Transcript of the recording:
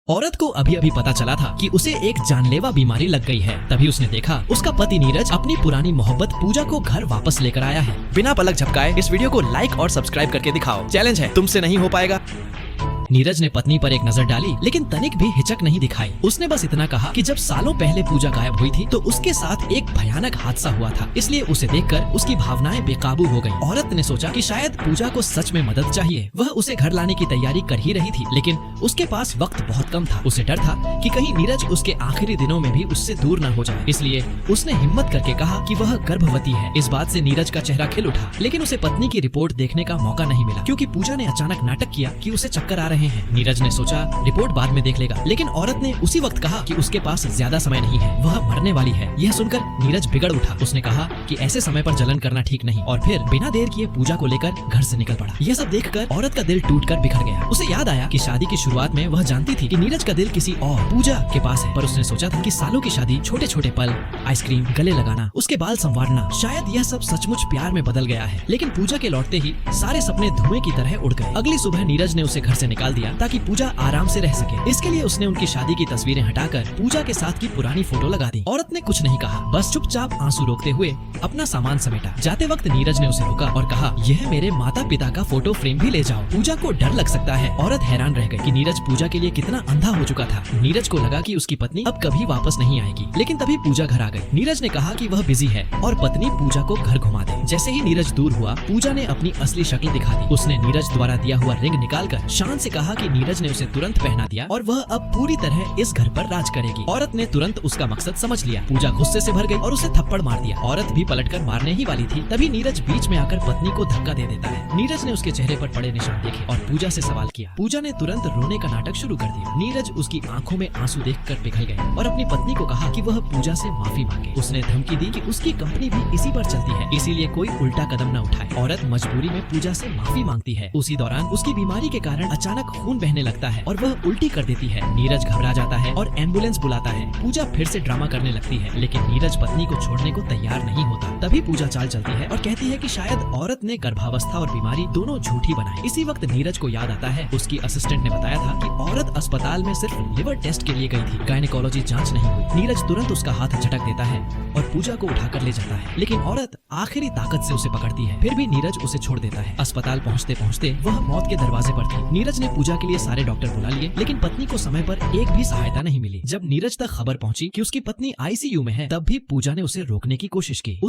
औरत को अभी अभी पता चला था कि उसे एक जानलेवा बीमारी लग गई है। तभी उसने देखा उसका पति नीरज अपनी पुरानी मोहब्बत पूजा को घर वापस लेकर आया है। बिना पलक झपकाए इस वीडियो को लाइक और सब्सक्राइब करके दिखाओ। चैलेंज है, तुमसे नहीं हो पाएगा। नीरज ने पत्नी पर एक नजर डाली, लेकिन तनिक भी हिचक नहीं दिखाई। उसने बस इतना कहा कि जब सालों पहले पूजा गायब हुई थी तो उसके साथ एक भयानक हादसा हुआ था, इसलिए उसे देखकर उसकी भावनाएं बेकाबू हो गईं। औरत ने सोचा कि शायद पूजा को सच में मदद चाहिए। वह उसे घर लाने की तैयारी कर ही रही थी, लेकिन उसके पास वक्त बहुत कम था। उसे डर था कि कहीं नीरज उसके आखिरी दिनों में भी उससे दूर न हो जाए, इसलिए उसने हिम्मत करके कहा कि वह गर्भवती है। इस बात से नीरज का चेहरा खिल उठा, लेकिन उसे पत्नी की रिपोर्ट देखने का मौका नहीं मिला, क्योंकि पूजा ने अचानक नाटक किया कि उसे चक्कर आ रहे हैं। नीरज ने सोचा रिपोर्ट बाद में देख लेगा, लेकिन औरत ने उसी वक्त कहा कि उसके पास ज्यादा समय नहीं है, वह मरने वाली है। यह सुनकर नीरज बिगड़ उठा। उसने कहा कि ऐसे समय पर जलन करना ठीक नहीं, और फिर बिना देर किए पूजा को लेकर घर से निकल पड़ा। यह सब देखकर औरत का दिल टूटकर बिखर गया। उसे याद आया कि शादी की शुरुआत में वह जानती थी कि नीरज का दिल किसी और पूजा के पास है, पर उसने सोचा था कि सालों की शादी, छोटे छोटे पल, आइसक्रीम, गले लगाना, उसके बाल संवारना, शायद यह सब सचमुच प्यार में बदल गया है। लेकिन पूजा के लौटते ही सारे सपने धुएं की तरह उड़ गए। अगली सुबह नीरज ने उसे घर से निकाल दिया ताकि पूजा आराम से रह सके। इसके लिए उसने उनकी शादी की तस्वीरें हटाकर पूजा के साथ की पुरानी फोटो लगा दी। औरत ने कुछ नहीं कहा, बस चुपचाप आंसू रोकते हुए अपना सामान समेटा। जाते वक्त नीरज ने उसे रोका और कहा, यह मेरे माता पिता का फोटो फ्रेम भी ले जाओ। पूजा को डर लग सकता है। औरत हैरान रह गई कि नीरज पूजा के लिए कितना अंधा हो चुका था। नीरज को लगा कि उसकी पत्नी अब कभी वापस नहीं आएगी, लेकिन तभी पूजा घर आ गई। नीरज ने कहा कि वह बिजी है और पत्नी पूजा को घर घुमा दे। जैसे ही नीरज दूर हुआ, पूजा ने अपनी असली शक्ल दिखा दी। उसने नीरज द्वारा दिया हुआ रिंग निकालकर शान से कहा कि नीरज ने उसे तुरंत पहना दिया और वह अब पूरी तरह इस घर पर राज करेगी। औरत ने तुरंत उसका मकसद समझ लिया। पूजा गुस्से से भर गई और उसे थप्पड़ मार दिया। औरत भी पलटकर मारने ही वाली थी, तभी नीरज बीच में आकर पत्नी को धक्का दे देता है। नीरज ने उसके चेहरे पर पड़े निशान देखे और पूजा से सवाल किया। पूजा ने तुरंत रोने का नाटक शुरू कर दिया। नीरज उसकी आंखों में आंसू देखकर पिघल गए और अपनी पत्नी को कहा कि वह पूजा से माफी मांगे। उसने धमकी दी कि उसकी कंपनी भी इसी पर चलती है, इसीलिए कोई उल्टा कदम न उठाए। औरत मजबूरी में पूजा से माफी मांगती है। उसी दौरान उसकी बीमारी के कारण अचानक खून बहने लगता है और वह उल्टी कर देती है। नीरज घबरा जाता है और एम्बुलेंस बुलाता है। पूजा फिर से ड्रामा करने लगती है, लेकिन नीरज पत्नी को छोड़ने को तैयार नहीं होता। तभी पूजा चाल चलती है और कहती है कि शायद औरत ने गर्भावस्था और बीमारी दोनों झूठी बनाई। इसी वक्त नीरज को याद आता है उसकी असिस्टेंट ने बताया था कि औरत अस्पताल में सिर्फ लिवर टेस्ट के लिए गई थी, गायनेकोलॉजी जांच नहीं हुई। नीरज तुरंत उसका हाथ झटक देता है और पूजा को उठाकर ले जाता है, लेकिन औरत आखिरी ताकत से उसे पकड़ती है। फिर भी नीरज उसे छोड़ देता है। अस्पताल पहुँचते पहुँचते वह मौत के दरवाजे पर थी। नीरज ने पूजा के लिए सारे डॉक्टर बुला लिए, लेकिन पत्नी को समय पर एक भी सहायता नहीं मिली। जब नीरज तक खबर पहुंची कि उसकी पत्नी आईसीयू में है, तब भी पूजा ने उसे रोकने की कोशिश की।